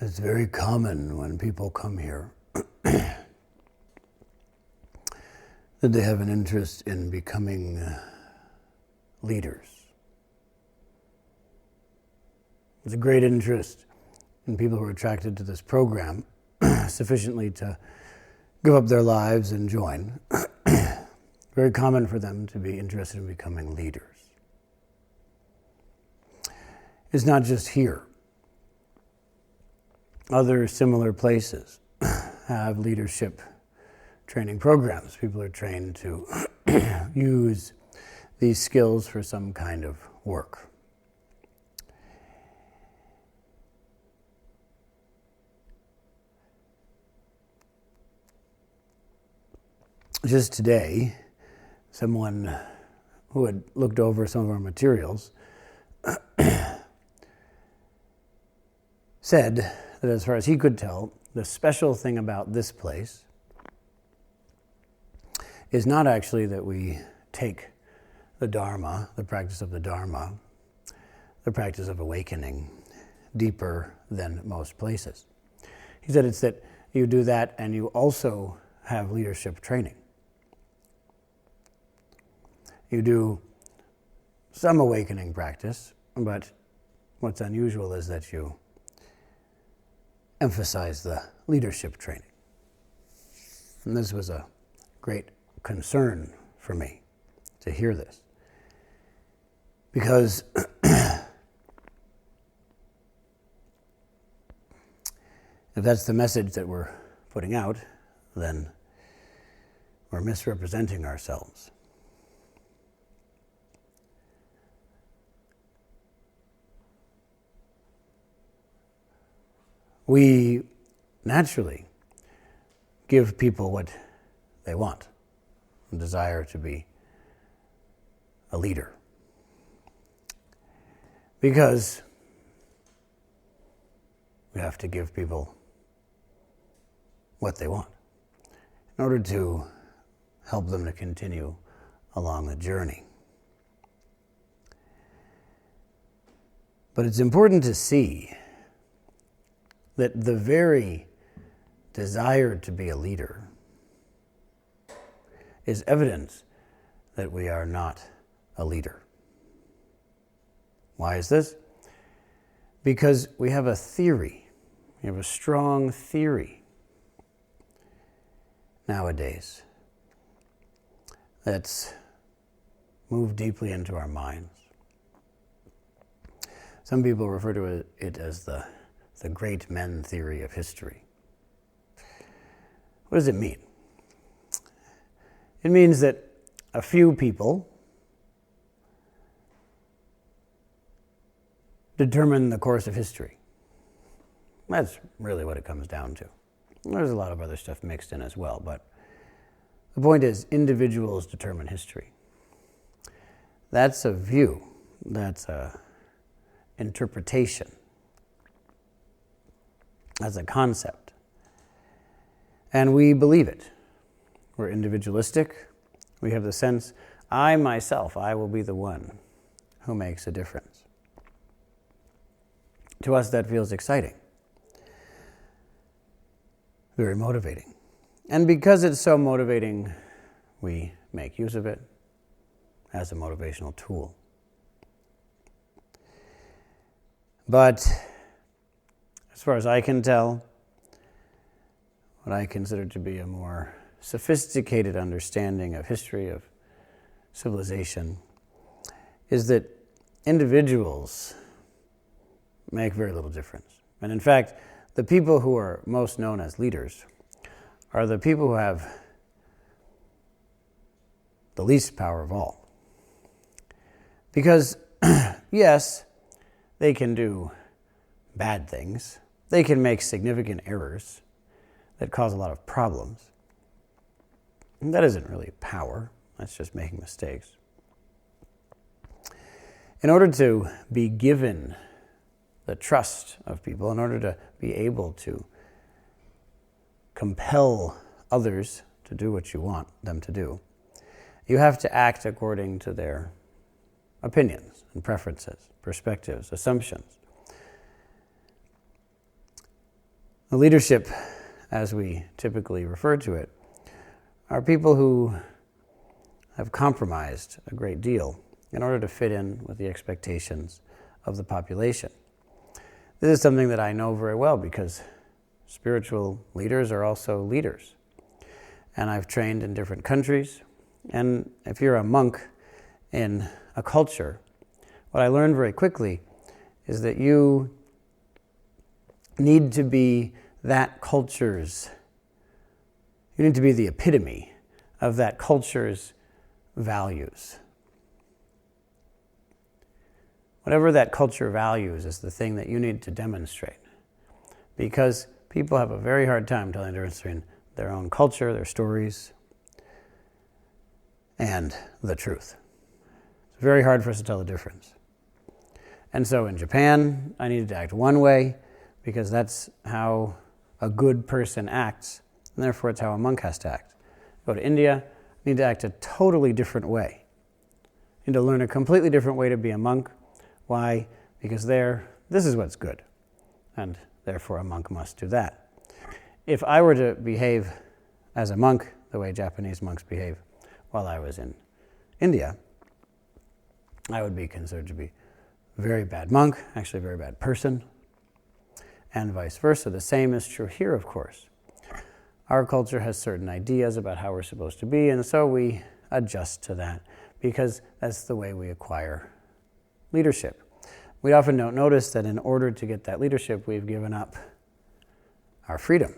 It's very common when people come here that they have an interest in becoming leaders. There's a great interest in people who are attracted to this program sufficiently to give up their lives and join. Very common for them to be interested in becoming leaders. It's not just here. Other similar places have leadership training programs. People are trained to use these skills for some kind of work. Just today, someone who had looked over some of our materials said that as far as he could tell, the special thing about this place is not actually that we take the Dharma, the practice of the Dharma, the practice of awakening, deeper than most places. He said it's that you do that and you also have leadership training. You do some awakening practice, but what's unusual is that you emphasize the leadership training. And this was a great concern for me to hear this. Because if that's the message that we're putting out, then we're misrepresenting ourselves. We naturally give people what they want, a desire to be a leader. Because we have to give people what they want in order to help them to continue along the journey. But it's important to see that the very desire to be a leader is evidence that we are not a leader. Why is this? Because we have a theory. We have a strong theory nowadays that's moved deeply into our minds. Some people refer to it as the great men theory of history. What does it mean? It means that a few people determine the course of history. That's really what it comes down to. There's a lot of other stuff mixed in as well, but the point is, individuals determine history. That's a view. That's a interpretation. As a concept. And we believe it. We're individualistic. We have the sense, I myself, I will be the one who makes a difference. To us, that feels exciting. Very motivating. And because it's so motivating, we make use of it as a motivational tool. But as far as I can tell, what I consider to be a more sophisticated understanding of history, of civilization, is that individuals make very little difference. And in fact, the people who are most known as leaders are the people who have the least power of all. Because, yes, they can do bad things. They can make significant errors that cause a lot of problems. And that isn't really power. That's just making mistakes. In order to be given the trust of people, in order to be able to compel others to do what you want them to do, you have to act according to their opinions and preferences, perspectives, assumptions. The leadership, as we typically refer to it, are people who have compromised a great deal in order to fit in with the expectations of the population. This is something that I know very well because spiritual leaders are also leaders. And I've trained in different countries. And if you're a monk in a culture, what I learned very quickly is that you need to be that culture's, you need to be the epitome of that culture's values. Whatever that culture values is the thing that you need to demonstrate. Because people have a very hard time telling the difference between their own culture, their stories, and the truth. It's very hard for us to tell the difference. And so in Japan, I needed to act one way because that's how a good person acts, and therefore it's how a monk has to act. Go to India, I need to act a totally different way. I need to learn a completely different way to be a monk. Why? Because there, this is what's good, and therefore a monk must do that. If I were to behave as a monk the way Japanese monks behave while I was in India, I would be considered to be a very bad monk, actually a very bad person, and vice versa. The same is true here, of course. Our culture has certain ideas about how we're supposed to be, and so we adjust to that because that's the way we acquire leadership. We often don't notice that in order to get that leadership, we've given up our freedom.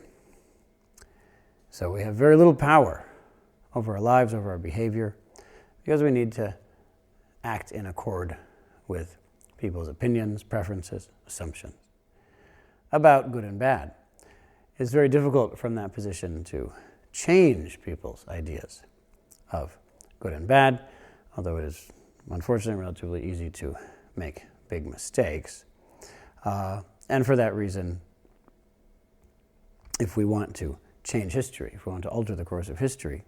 So we have very little power over our lives, over our behavior, because we need to act in accord with people's opinions, preferences, assumptions about good and bad. It's very difficult from that position to change people's ideas of good and bad, although it is unfortunately relatively easy to make big mistakes. And for that reason, if we want to change history, if we want to alter the course of history,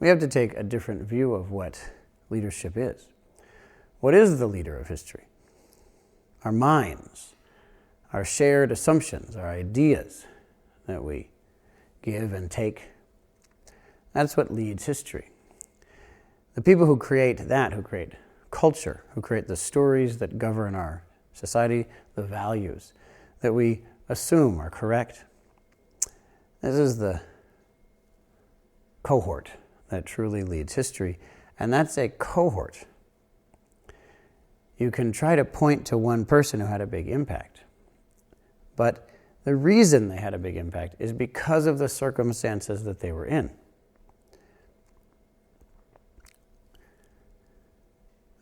we have to take a different view of what leadership is. What is the leader of history? Our minds, our shared assumptions, our ideas that we give and take. That's what leads history. The people who create that, who create culture, who create the stories that govern our society, the values that we assume are correct, this is the cohort that truly leads history, and that's a cohort. You can try to point to one person who had a big impact, but the reason they had a big impact is because of the circumstances that they were in.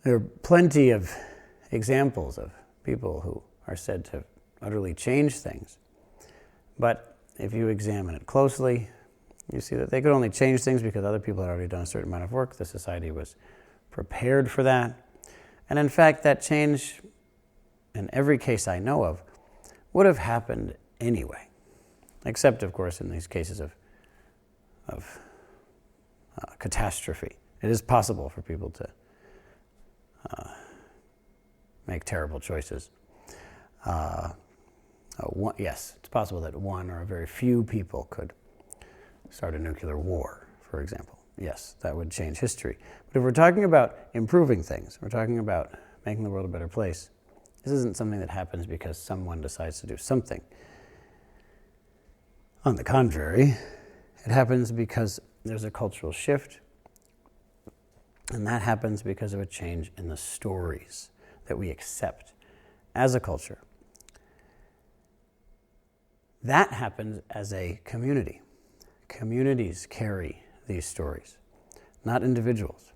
There are plenty of examples of people who are said to utterly change things, but if you examine it closely, you see that they could only change things because other people had already done a certain amount of work. The society was prepared for that. And in fact, that change, in every case I know of, would have happened anyway, except, of course, in these cases of catastrophe. It is possible for people to make terrible choices. Yes, it's possible that one or a very few people could start a nuclear war, for example. Yes, that would change history. But if we're talking about improving things, we're talking about making the world a better place, this isn't something that happens because someone decides to do something. On the contrary, it happens because there's a cultural shift, and that happens because of a change in the stories that we accept as a culture. That happens as a community. Communities carry these stories, not individuals.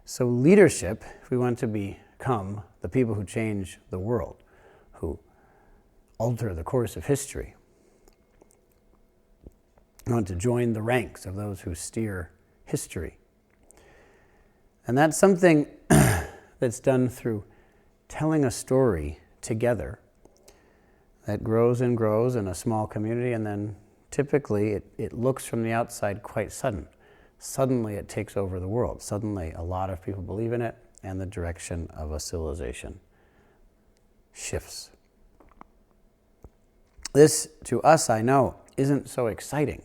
So leadership, if we want to become the people who change the world, who alter the course of history, we want to join the ranks of those who steer history. And that's something that's done through telling a story together that grows and grows in a small community, and then typically it looks from the outside quite sudden. Suddenly it takes over the world. Suddenly a lot of people believe in it, and the direction of a civilization shifts. This, to us, I know, isn't so exciting.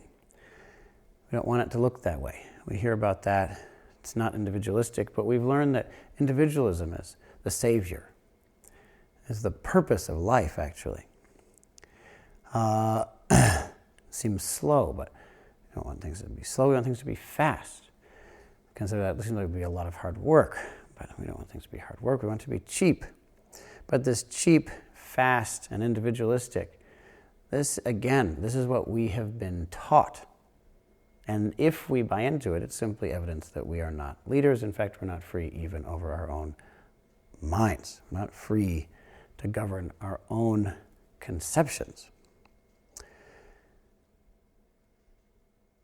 We don't want it to look that way. We hear about that. It's not individualistic, but we've learned that individualism is the savior, is the purpose of life, actually. Seems slow, but we don't want things to be slow. We want things to be fast. Consider that it seems like it would be a lot of hard work, but we don't want things to be hard work. We want it to be cheap. But this cheap, fast, and individualistic, this is what we have been taught. And if we buy into it, it's simply evidence that we are not leaders. In fact, we're not free even over our own minds. We're not free to govern our own conceptions.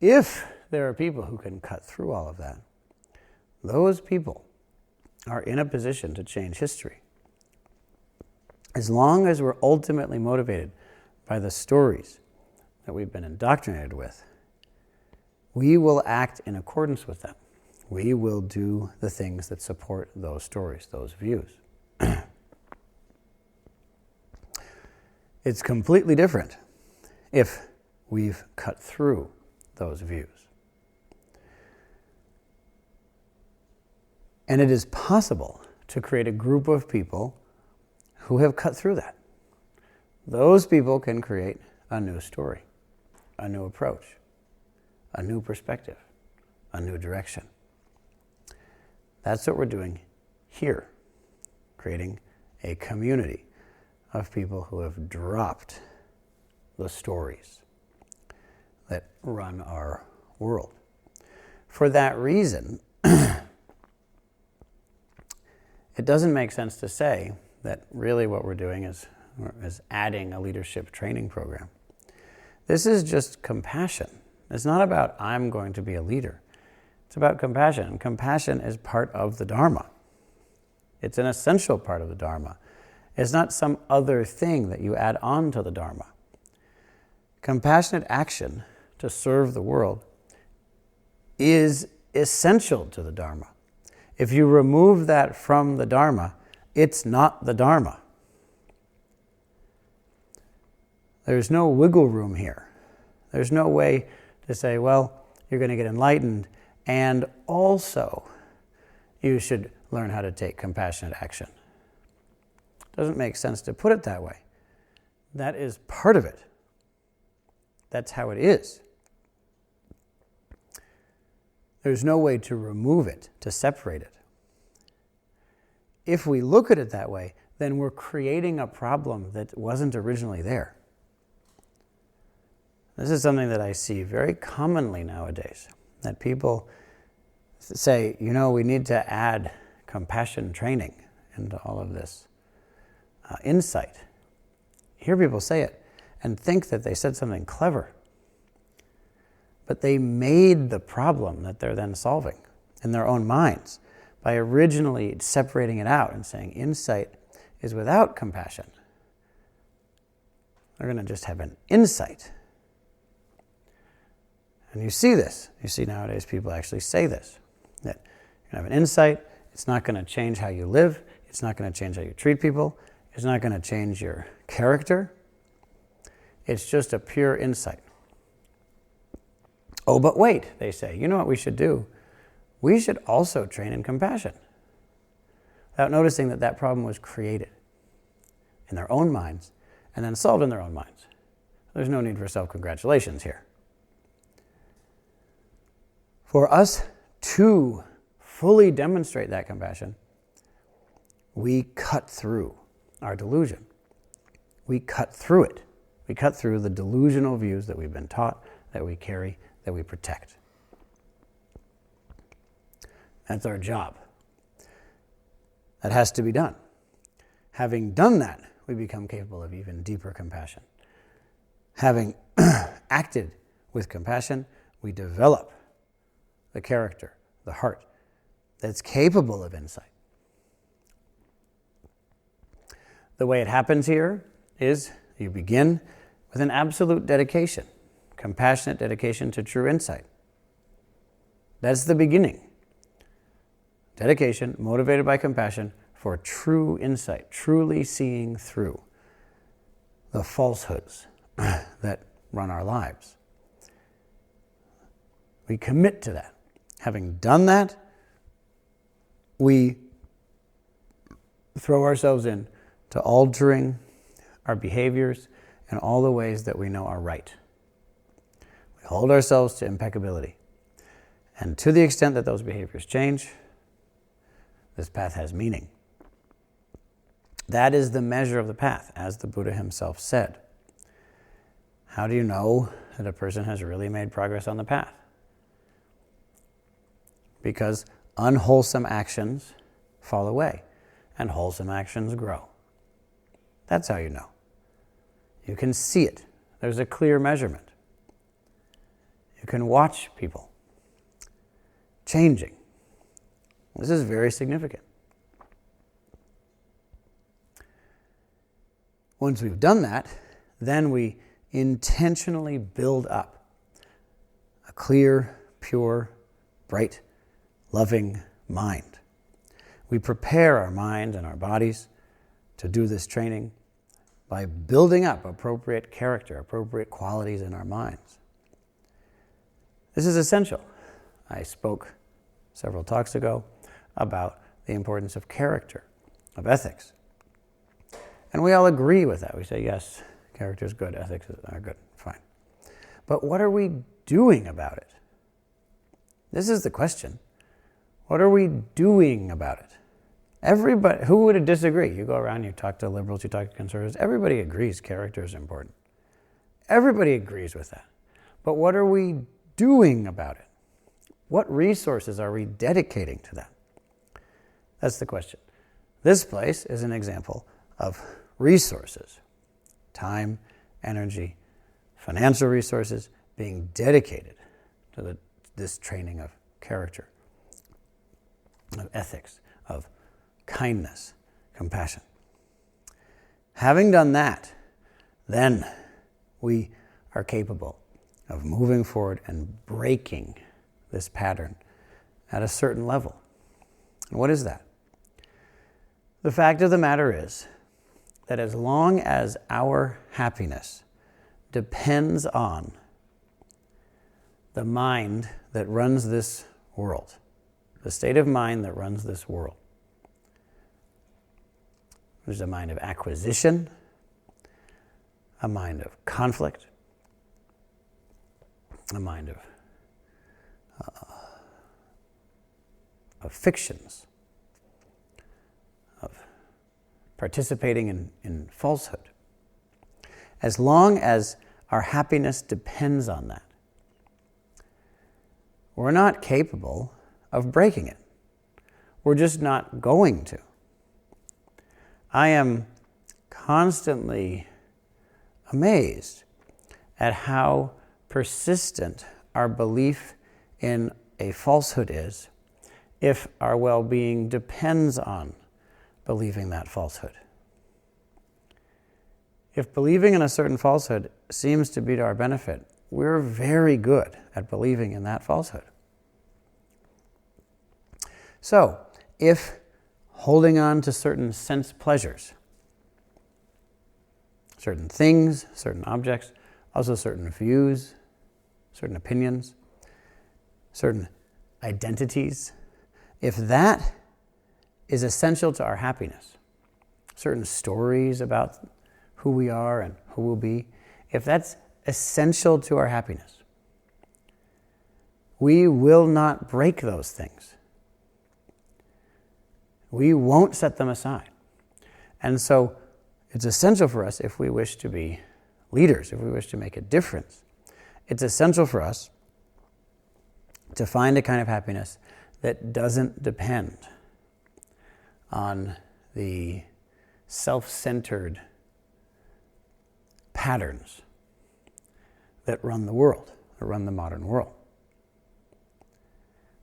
If there are people who can cut through all of that, those people are in a position to change history. As long as we're ultimately motivated by the stories that we've been indoctrinated with, we will act in accordance with them. We will do the things that support those stories, those views. It's completely different if we've cut through those views. And it is possible to create a group of people who have cut through that. Those people can create a new story, a new approach, a new perspective, a new direction. That's what we're doing here, creating a community of people who have dropped the stories that run our world. For that reason, it doesn't make sense to say that really what we're doing is adding a leadership training program. This is just compassion. It's not about I'm going to be a leader. It's about compassion. And compassion is part of the Dharma. It's an essential part of the Dharma. It's not some other thing that you add on to the Dharma. Compassionate action to serve the world is essential to the Dharma. If you remove that from the Dharma, it's not the Dharma. There's no wiggle room here. There's no way to say, well, you're going to get enlightened, and also you should learn how to take compassionate action. It doesn't make sense to put it that way. That is part of it. That's how it is. There's no way to remove it, to separate it. If we look at it that way, then we're creating a problem that wasn't originally there. This is something that I see very commonly nowadays, that people say, we need to add compassion training into all of this insight. Hear people say it and think that they said something clever. But they made the problem that they're then solving in their own minds by originally separating it out and saying insight is without compassion. They're going to just have an insight. And you see this. You see nowadays people actually say this, that you're going to have an insight. It's not going to change how you live. It's not going to change how you treat people. It's not going to change your character. It's just a pure insight. Oh, but wait, they say, you know what we should do? We should also train in compassion, without noticing that that problem was created in their own minds and then solved in their own minds. There's no need for self-congratulations here. For us to fully demonstrate that compassion, we cut through our delusion. We cut through it. We cut through the delusional views that we've been taught, that we carry, that we protect. That's our job. That has to be done. Having done that, we become capable of even deeper compassion. Having acted with compassion, we develop the character, the heart, that's capable of insight. The way it happens here is you begin with an absolute dedication, compassionate dedication to true insight. That's the beginning. Dedication motivated by compassion for true insight, truly seeing through the falsehoods that run our lives. We commit to that. Having done that, we throw ourselves in to altering our behaviors in all the ways that we know are right. We hold ourselves to impeccability. And to the extent that those behaviors change, this path has meaning. That is the measure of the path, as the Buddha himself said. How do you know that a person has really made progress on the path? Because unwholesome actions fall away and wholesome actions grow. That's how you know. You can see it. There's a clear measurement. You can watch people changing. This is very significant. Once we've done that, then we intentionally build up a clear, pure, bright, loving mind. We prepare our minds and our bodies to do this training by building up appropriate character, appropriate qualities in our minds. This is essential. I spoke several talks ago about the importance of character, of ethics. And we all agree with that. We say, yes, character is good, ethics are good, fine. But what are we doing about it? This is the question. What are we doing about it? Everybody, who would disagree? You go around, you talk to liberals, you talk to conservatives, everybody agrees character is important. Everybody agrees with that. But what are we doing about it? What resources are we dedicating to that? That's the question. This place is an example of resources, time, energy, financial resources being dedicated to this training of character, of ethics, of kindness, compassion. Having done that, then we are capable of moving forward and breaking this pattern at a certain level. And what is that? The fact of the matter is that as long as our happiness depends on the mind that runs this world, the state of mind that runs this world, there's a mind of acquisition, a mind of conflict, a mind of fictions, of participating in falsehood. As long as our happiness depends on that, we're not capable of breaking it. We're just not going to. I am constantly amazed at how persistent our belief in a falsehood is if our well-being depends on believing that falsehood. If believing in a certain falsehood seems to be to our benefit, we're very good at believing in that falsehood. So, if holding on to certain sense pleasures, certain things, certain objects, also certain views, certain opinions, certain identities, if that is essential to our happiness, certain stories about who we are and who we'll be, if that's essential to our happiness, we will not break those things. We won't set them aside. And so it's essential for us, if we wish to be leaders, if we wish to make a difference, it's essential for us to find a kind of happiness that doesn't depend on the self-centered patterns that run the world, that run the modern world.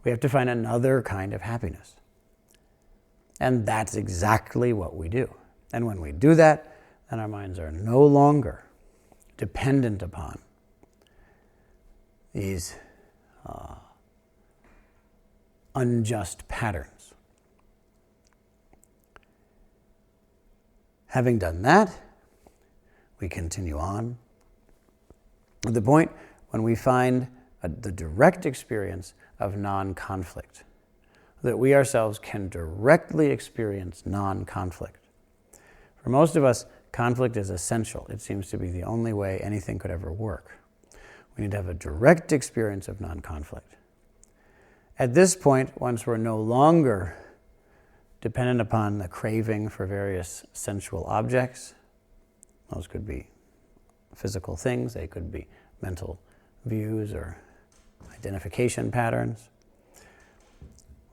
We have to find another kind of happiness. And that's exactly what we do. And when we do that, then our minds are no longer dependent upon these unjust patterns. Having done that, we continue on At the point when we find the direct experience of non-conflict, that we ourselves can directly experience non-conflict. For most of us, conflict is essential. It seems to be the only way anything could ever work. We need to have a direct experience of non-conflict. At this point, once we're no longer dependent upon the craving for various sensual objects, those could be physical things, they could be mental views or identification patterns.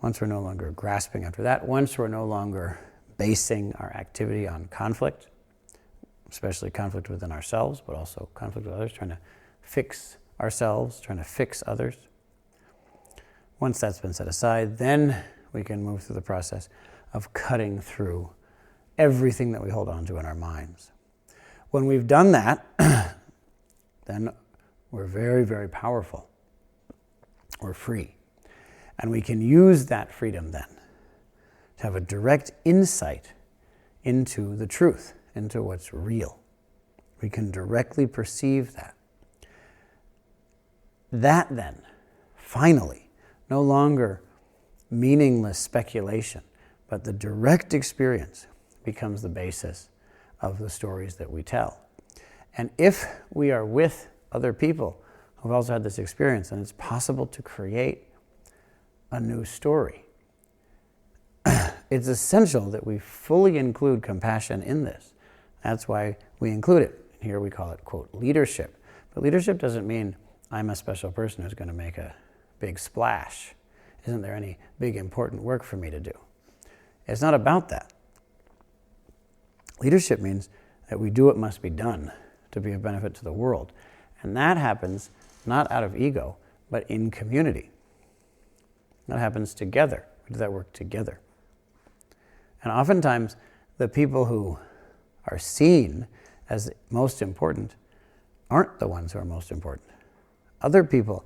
Once we're no longer grasping after that, once we're no longer basing our activity on conflict, especially conflict within ourselves, but also conflict with others, trying to fix ourselves, trying to fix others. Once that's been set aside, then we can move through the process of cutting through everything that we hold on to in our minds. When we've done that, then we're very, very powerful. We're free. And we can use that freedom then to have a direct insight into the truth, into what's real. We can directly perceive that. That then, finally, no longer meaningless speculation, but the direct experience becomes the basis of the stories that we tell. And if we are with other people who've also had this experience, then it's possible to create a new story. It's essential that we fully include compassion in this. That's why we include it. Here we call it, quote, leadership. But leadership doesn't mean I'm a special person who's going to make a big splash. Isn't there any big important work for me to do? It's not about that. Leadership means that we do what must be done to be of benefit to the world. And that happens not out of ego, but in community. That happens together. We do that work together. And oftentimes, the people who are seen as most important aren't the ones who are most important. Other people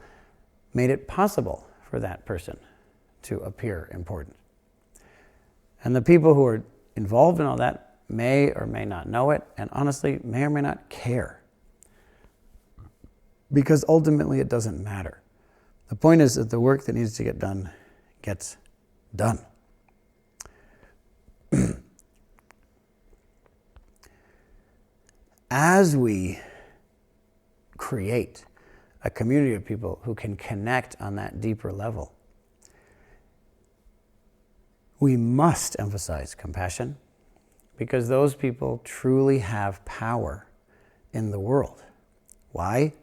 made it possible for that person to appear important. And the people who are involved in all that may or may not know it, and honestly, may or may not care. Because ultimately, it doesn't matter. The point is that the work that needs to get done gets done. As we create a community of people who can connect on that deeper level, we must emphasize compassion because those people truly have power in the world. Why?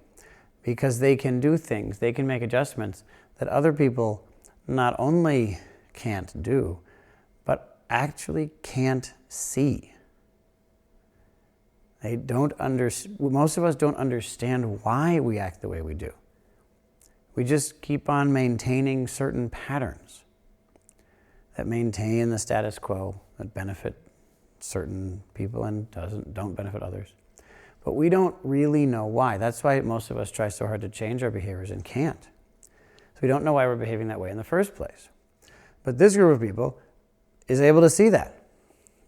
Because they can do things, they can make adjustments that other people not only can't do, but actually can't see. Most of us don't understand why we act the way we do. We just keep on maintaining certain patterns that maintain the status quo, that benefit certain people and don't benefit others. But we don't really know why. That's why most of us try so hard to change our behaviors and can't. So we don't know why we're behaving that way in the first place. But this group of people is able to see that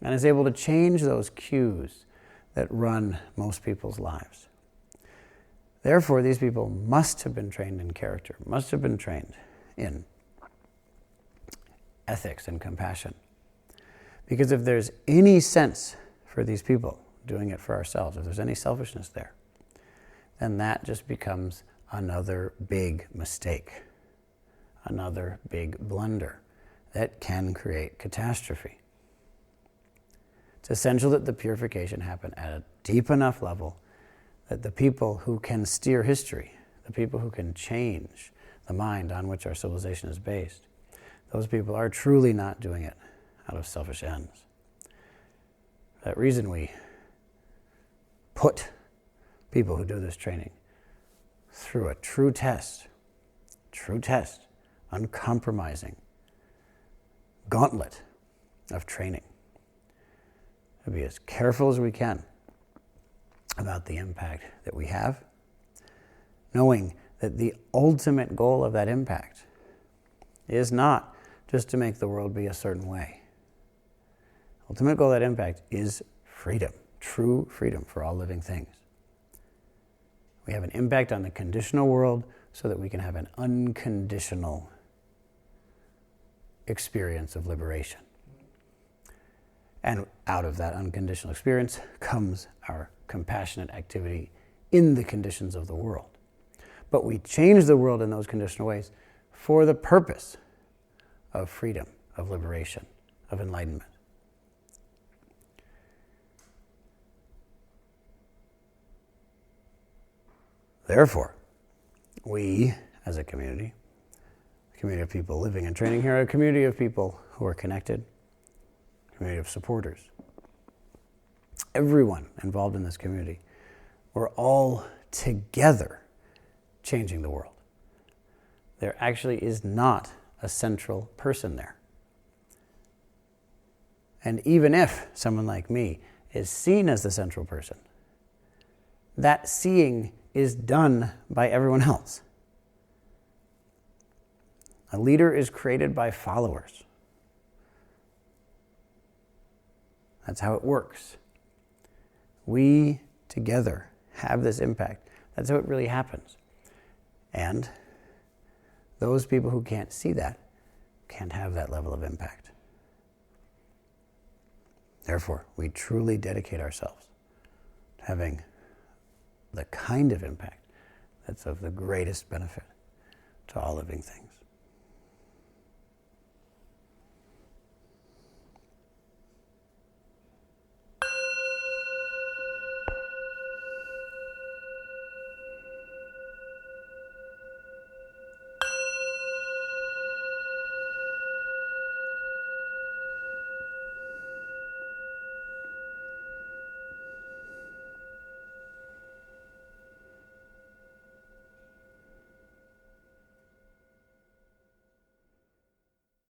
and is able to change those cues that run most people's lives. Therefore, these people must have been trained in character, must have been trained in ethics and compassion. Because if there's any sense for these people doing it for ourselves, if there's any selfishness there, then that just becomes another big mistake, another big blunder that can create catastrophe. It's essential that the purification happen at a deep enough level that the people who can steer history, the people who can change the mind on which our civilization is based, those people are truly not doing it out of selfish ends. For that reason, we put people who do this training through a true test, uncompromising gauntlet of training. To be as careful as we can about the impact that we have, knowing that the ultimate goal of that impact is not just to make the world be a certain way. Ultimate goal of that impact is freedom, true freedom for all living things. We have an impact on the conditional world so that we can have an unconditional experience of liberation. And out of that unconditional experience comes our compassionate activity in the conditions of the world. But we change the world in those conditional ways for the purpose of freedom, of liberation, of enlightenment. Therefore, we, as a community of people living and training here, a community of people who are connected, a community of supporters, everyone involved in this community, we're all together changing the world. There actually is not a central person there. And even if someone like me is seen as the central person, that seeing is done by everyone else. A leader is created by followers. That's how it works. We together have this impact. That's how it really happens. And those people who can't see that can't have that level of impact. Therefore, we truly dedicate ourselves to having the kind of impact that's of the greatest benefit to all living things.